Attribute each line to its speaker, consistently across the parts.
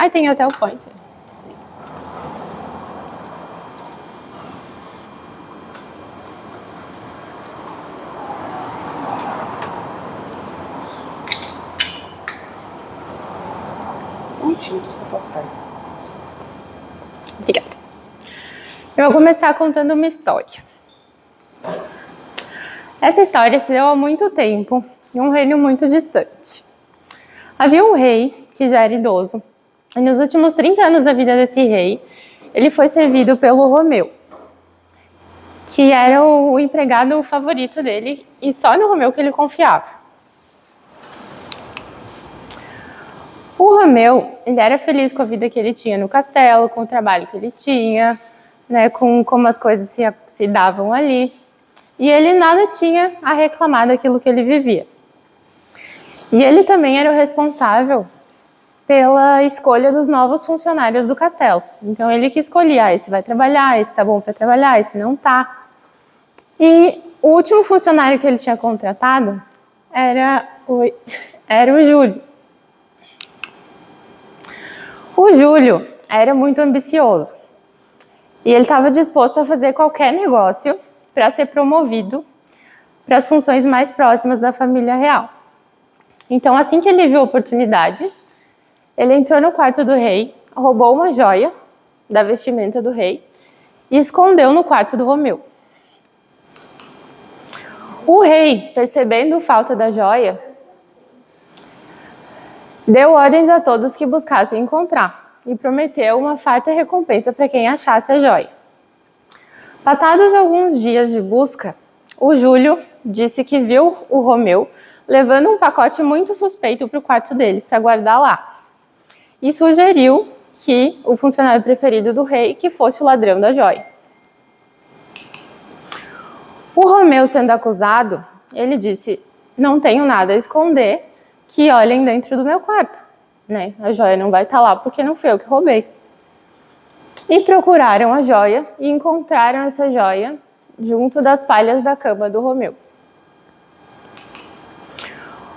Speaker 1: Ai, tem até o pointer. Sim.
Speaker 2: Prontinho, só passar.
Speaker 1: Obrigada. Eu vou começar contando uma história. Essa história se deu há muito tempo, em um reino muito distante. Havia um rei que já era idoso, e nos últimos 30 anos da vida desse rei, ele foi servido pelo Romeu, que era o empregado favorito dele, e só no Romeu que ele confiava. O Romeu, ele era feliz com a vida que ele tinha no castelo, com o trabalho que ele tinha, né, com como as coisas se davam ali, e ele nada tinha a reclamar daquilo que ele vivia. E ele também era o responsável pela escolha dos novos funcionários do castelo. Então ele que escolhia, esse vai trabalhar, esse tá bom para trabalhar, esse não tá. E o último funcionário que ele tinha contratado era o Júlio. O Júlio era muito ambicioso e ele estava disposto a fazer qualquer negócio para ser promovido para as funções mais próximas da família real. Então, assim que ele viu a oportunidade, ele entrou no quarto do rei, roubou uma joia da vestimenta do rei e escondeu no quarto do Romeu. O rei, percebendo a falta da joia, deu ordens a todos que buscassem encontrar e prometeu uma farta recompensa para quem achasse a joia. Passados alguns dias de busca, o Júlio disse que viu o Romeu levando um pacote muito suspeito para o quarto dele, para guardar lá. E sugeriu que o funcionário preferido do rei que fosse o ladrão da joia. O Romeu, sendo acusado, ele disse: não tenho nada a esconder, que olhem dentro do meu quarto, né? A joia não vai estar lá porque não fui eu que roubei. E procuraram a joia e encontraram essa joia junto das palhas da cama do Romeu.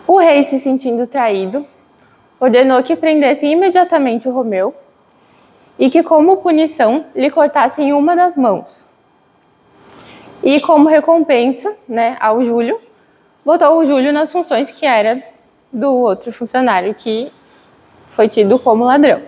Speaker 1: O rei, se sentindo traído, ordenou que prendessem imediatamente o Romeu e que, como punição, lhe cortassem uma das mãos. E, como recompensa, né, ao Júlio, botou o Júlio nas funções que era do outro funcionário que foi tido como ladrão.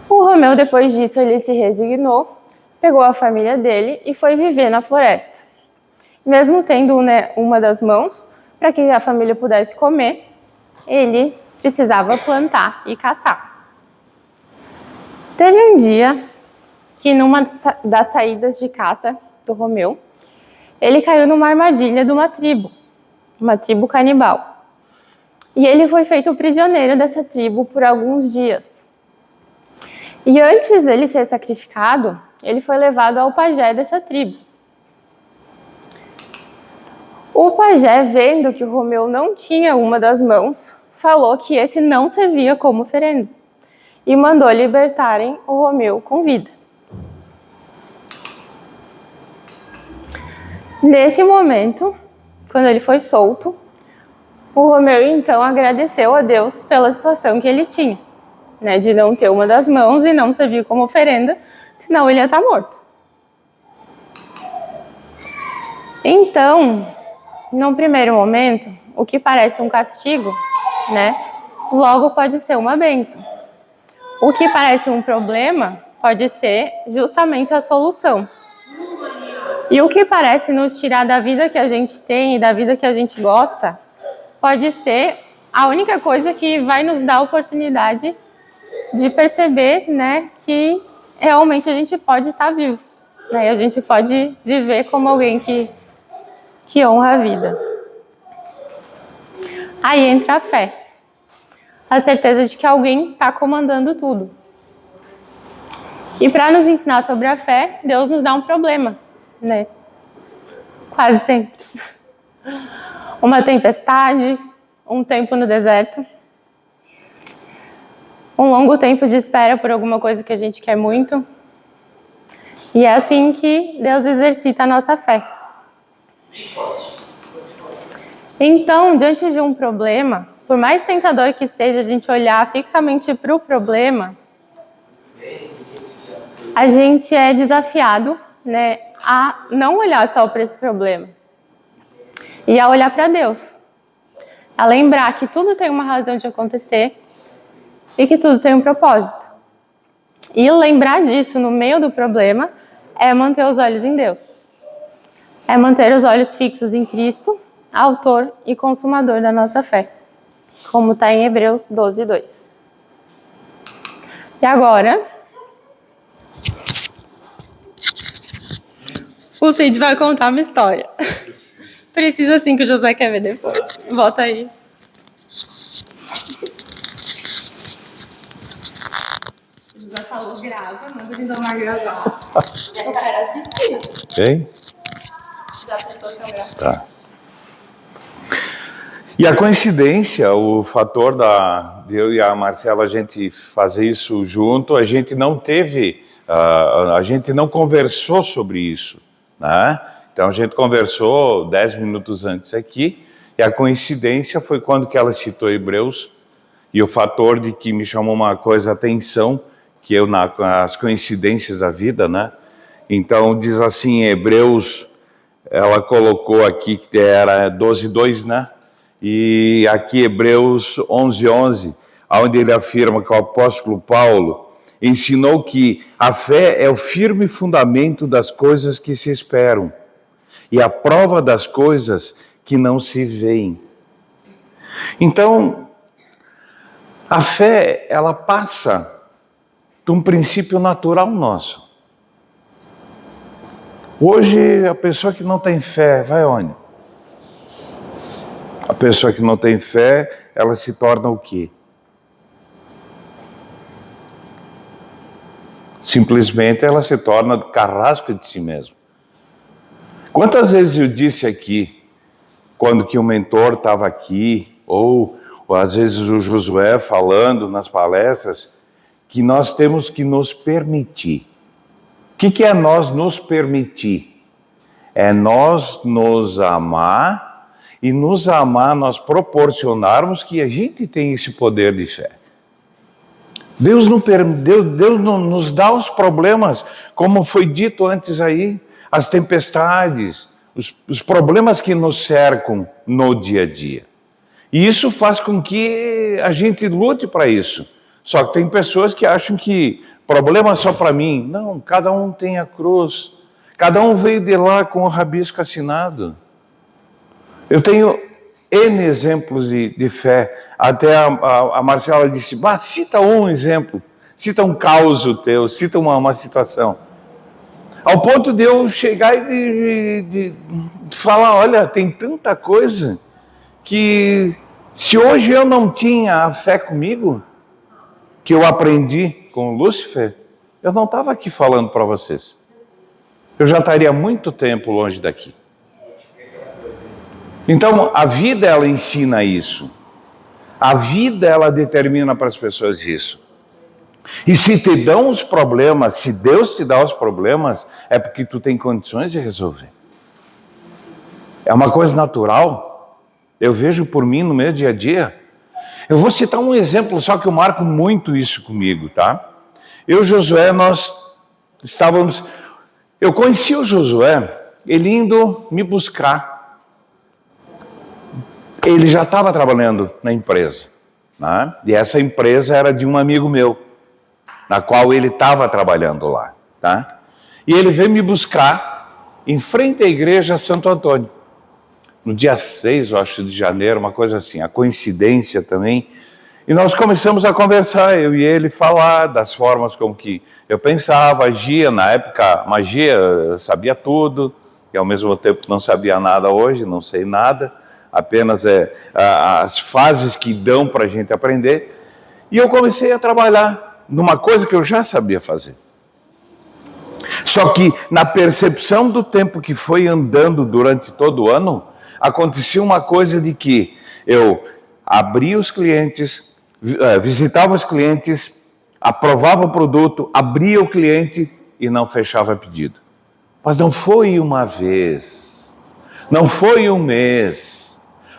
Speaker 1: O Romeu, depois disso, ele se resignou, pegou a família dele e foi viver na floresta. Mesmo tendo, né, uma das mãos, para que a família pudesse comer, ele precisava plantar e caçar. Teve um dia que, numa das saídas de caça do Romeu, ele caiu numa armadilha de uma tribo canibal. E ele foi feito prisioneiro dessa tribo por alguns dias. E antes dele ser sacrificado, ele foi levado ao pajé dessa tribo. O pajé, vendo que o Romeu não tinha uma das mãos, falou que esse não servia como oferenda e mandou libertarem o Romeu com vida. Nesse momento, quando ele foi solto, o Romeu então agradeceu a Deus pela situação que ele tinha, né, de não ter uma das mãos e não servir como oferenda, senão ele ia estar morto. Então, num primeiro momento, o que parece um castigo, né, logo pode ser uma bênção. O que parece um problema pode ser justamente a solução. E o que parece nos tirar da vida que a gente tem e da vida que a gente gosta, pode ser a única coisa que vai nos dar a oportunidade de perceber, né, que realmente a gente pode estar vivo, né, a gente pode viver como alguém que honra a vida. Aí entra a fé, a certeza de que alguém está comandando tudo. E para nos ensinar sobre a fé, Deus nos dá um problema, né? Quase sempre. Uma tempestade, um tempo no deserto, um longo tempo de espera por alguma coisa que a gente quer muito. E é assim que Deus exercita a nossa fé. Então, diante de um problema, por mais tentador que seja a gente olhar fixamente para o problema, a gente é desafiado, né, a não olhar só para esse problema e a olhar para Deus, a lembrar que tudo tem uma razão de acontecer e que tudo tem um propósito. E lembrar disso no meio do problema é manter os olhos em Deus, é manter os olhos fixos em Cristo, autor e consumador da nossa fé, como está em Hebreus 12:2. E agora, o Cid vai contar uma história. Precisa sim que o José quer ver depois. Volta aí. O José falou, grava, manda me dar uma gravar. Eu quero assistir.
Speaker 3: Ok?
Speaker 1: Já prestou seu gravador?
Speaker 3: Tá. E a coincidência, o fator de eu e a Marcela a gente fazer isso junto, a gente não teve, a gente não conversou sobre isso, né? Então a gente conversou 10 minutos antes aqui, e a coincidência foi quando que ela citou Hebreus, e o fator de que me chamou uma coisa a atenção, que eu, as coincidências da vida, né? Então diz assim, Hebreus, ela colocou aqui que era 12:2, né? E aqui Hebreus 11:11, onde ele afirma que o apóstolo Paulo ensinou que a fé é o firme fundamento das coisas que se esperam e a prova das coisas que não se veem. Então, a fé, ela passa de um princípio natural nosso. Hoje, a pessoa que não tem fé, vai onde? A pessoa que não tem fé, ela se torna o quê? Simplesmente ela se torna carrasco de si mesma. Quantas vezes eu disse aqui, quando que o mentor estava aqui, ou às vezes o Josué falando nas palestras, que nós temos que nos permitir. O que é nós nos permitir? É nós nos amar, e nos amar, nós proporcionarmos que a gente tem esse poder de fé. Deus não nos dá os problemas, como foi dito antes aí, as tempestades, os problemas que nos cercam no dia a dia. E isso faz com que a gente lute para isso. Só que tem pessoas que acham que problema é só para mim. Não, cada um tem a cruz. Cada um veio de lá com o rabisco assinado. Eu tenho N exemplos de fé. Até a Marcela disse, cita um exemplo, cita um caos teu, cita uma situação. Ao ponto de eu chegar e de falar, olha, tem tanta coisa que se hoje eu não tinha a fé comigo, que eu aprendi com Lúcifer, eu não estava aqui falando para vocês. Eu já estaria muito tempo longe daqui. Então, a vida, ela ensina isso. A vida, ela determina para as pessoas isso. E se te dão os problemas, se Deus te dá os problemas, é porque tu tem condições de resolver. É uma coisa natural. Eu vejo por mim no meu dia a dia. Eu vou citar um exemplo, só que eu marco muito isso comigo, tá? Eu e o Josué, nós estávamos... Eu conheci o Josué, ele indo me buscar. Ele já estava trabalhando na empresa, né? E essa empresa era de um amigo meu, na qual ele estava trabalhando lá, tá? E ele veio me buscar em frente à igreja Santo Antônio, no dia 6, eu acho, de janeiro, uma coisa assim, a coincidência também. E nós começamos a conversar, eu e ele, falar das formas como que eu pensava, agia. Na época, magia, eu sabia tudo, e ao mesmo tempo não sabia nada hoje, não sei nada, apenas as fases que dão para a gente aprender. E eu comecei a trabalhar numa coisa que eu já sabia fazer. Só que na percepção do tempo que foi andando durante todo o ano, acontecia uma coisa de que eu abria os clientes, visitava os clientes, aprovava o produto, abria o cliente e não fechava pedido. Mas não foi uma vez, não foi um mês,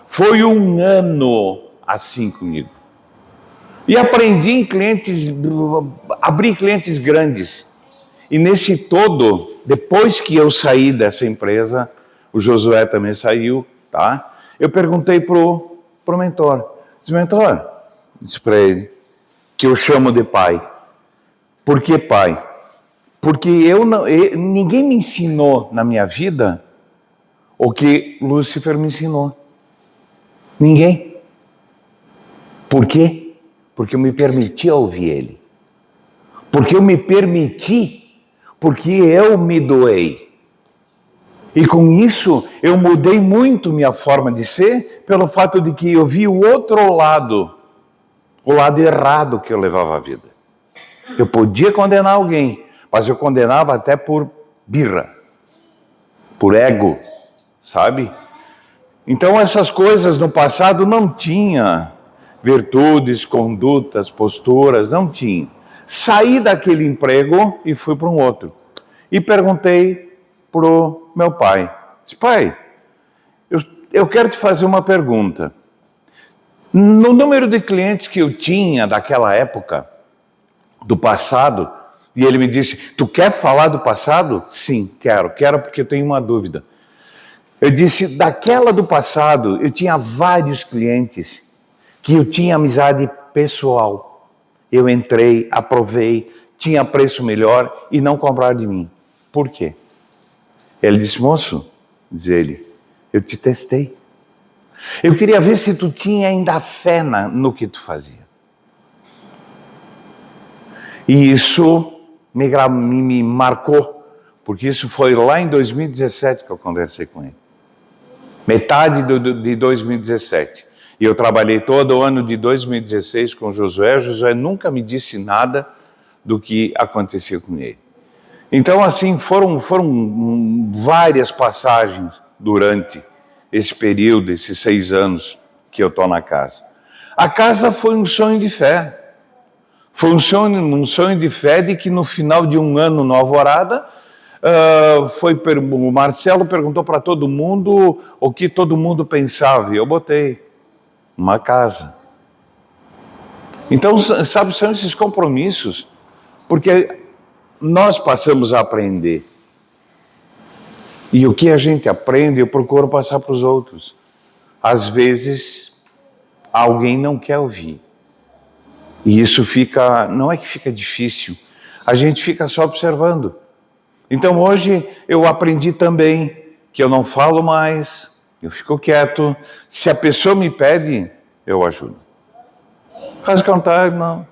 Speaker 3: foi um ano assim comigo. E aprendi em clientes, abrir clientes grandes. E nesse todo, depois que eu saí dessa empresa, o Josué também saiu, tá? Eu perguntei pro mentor. Disse, mentor, disse para ele, que eu chamo de pai. Por que pai? Porque ninguém me ensinou na minha vida o que Lúcifer me ensinou. Ninguém. Por quê? Porque eu me permiti ouvir ele. Porque eu me permiti, porque eu me doei. E com isso, eu mudei muito minha forma de ser, pelo fato de que eu vi o outro lado, o lado errado que eu levava a vida. Eu podia condenar alguém, mas eu condenava até por birra, por ego, sabe? Então essas coisas no passado não tinha virtudes, condutas, posturas, não tinha. Saí daquele emprego e fui para um outro. E perguntei pro meu pai. Disse, pai, eu quero te fazer uma pergunta. No número de clientes que eu tinha daquela época, do passado, e ele me disse, tu quer falar do passado? Sim, quero porque eu tenho uma dúvida. Eu disse, daquela do passado, eu tinha vários clientes que eu tinha amizade pessoal. Eu entrei, aprovei, tinha preço melhor e não compraram de mim. Por quê? Ele disse, moço, diz ele, eu te testei. Eu queria ver se tu tinha ainda fé no que tu fazia. E isso me marcou, porque isso foi lá em 2017 que eu conversei com ele. Metade de 2017. E eu trabalhei todo o ano de 2016 com o Josué. O Josué nunca me disse nada do que acontecia com ele. Então, assim, foram várias passagens durante esse período, esses 6 anos que eu estou na casa. A casa foi um sonho de fé. Foi um sonho de fé de que no final de um ano no Alvorada, o Marcelo perguntou para todo mundo o que todo mundo pensava, e eu botei uma casa. Então, sabe, são esses compromissos, porque nós passamos a aprender. E o que a gente aprende, eu procuro passar para os outros. Às vezes, alguém não quer ouvir. E isso não é que fica difícil, a gente fica só observando. Então hoje eu aprendi também que eu não falo mais, eu fico quieto. Se a pessoa me pede, eu ajudo. Caso contrário, não.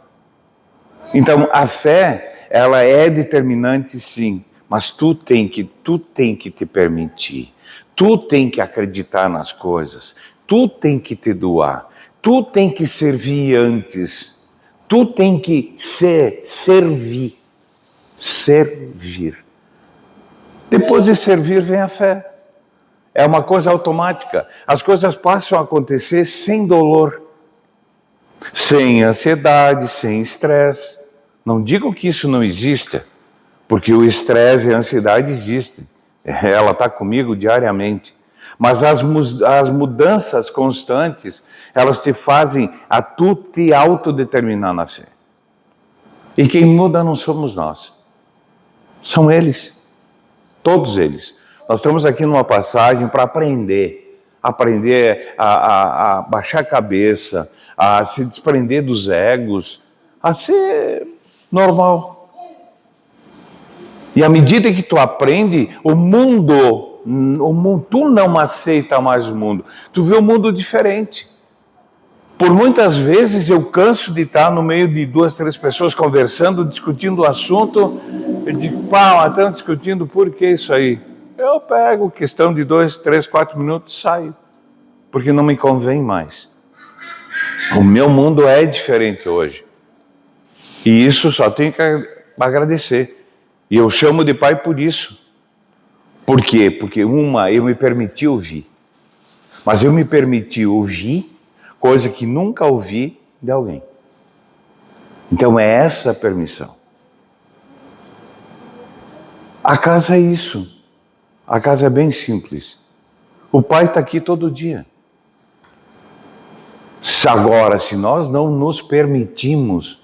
Speaker 3: Então a fé, ela é determinante sim, mas tu tem que te permitir. Tu tem que acreditar nas coisas, tu tem que te doar, tu tem que servir antes. Tu tem que servir. Depois de servir vem a fé. É uma coisa automática. As coisas passam a acontecer sem dolor, sem ansiedade, sem estresse. Não digo que isso não exista, porque o estresse e a ansiedade existem. Ela está comigo diariamente. Mas as mudanças constantes, elas te fazem a tu te autodeterminar na fé. E quem muda não somos nós. São eles. Todos eles. Nós estamos aqui numa passagem para aprender. Aprender a baixar a cabeça, a se desprender dos egos, a ser normal. E à medida que tu aprende, tu não aceita mais o mundo. Tu vê o mundo diferente. Por muitas vezes eu canso de estar no meio de 2, 3 pessoas conversando, discutindo o assunto. Eu digo, estão discutindo por que isso aí? Eu pego questão de 2, 3, 4 minutos e saio. Porque não me convém mais. O meu mundo é diferente hoje. E isso só tenho que agradecer. E eu chamo de pai por isso. Por quê? Porque eu me permiti ouvir. Mas eu me permiti ouvir coisa que nunca ouvi de alguém. Então é essa a permissão. A casa é isso. A casa é bem simples. O pai está aqui todo dia. Agora, se nós não nos permitimos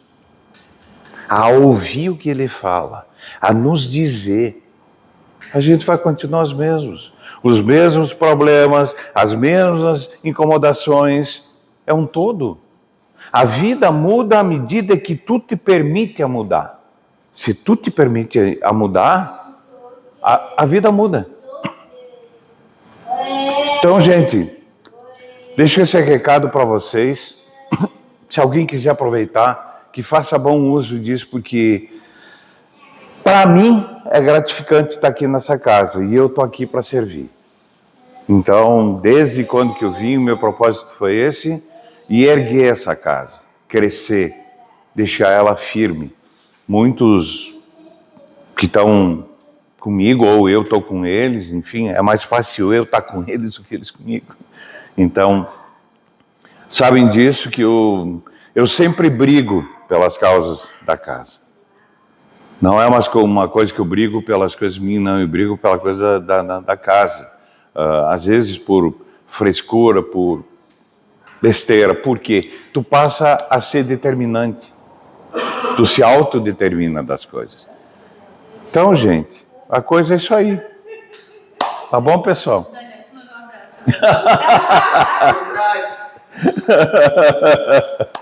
Speaker 3: a ouvir o que ele fala, a nos dizer, a gente vai continuar os mesmos problemas, as mesmas incomodações, é um todo. A vida muda à medida que tu te permite a mudar. Se tu te permite a mudar, a vida muda. Então, gente, deixa esse recado para vocês. Se alguém quiser aproveitar, que faça bom uso disso, porque para mim é gratificante estar aqui nessa casa e eu estou aqui para servir. Então, desde quando que eu vim, o meu propósito foi esse, e erguer essa casa, crescer, deixar ela firme. Muitos que estão comigo, ou eu estou com eles, enfim, é mais fácil eu estar com eles do que eles comigo. Então, sabem disso que eu sempre brigo pelas causas da casa. Não é uma coisa que eu brigo pelas coisas minhas, não, eu brigo pela coisa da casa. Às vezes por frescura, por besteira. Por quê? Tu passa a ser determinante. Tu se autodetermina das coisas. Então, gente, a coisa é isso aí. Tá bom, pessoal?
Speaker 1: Daniel, te mandou um abraço.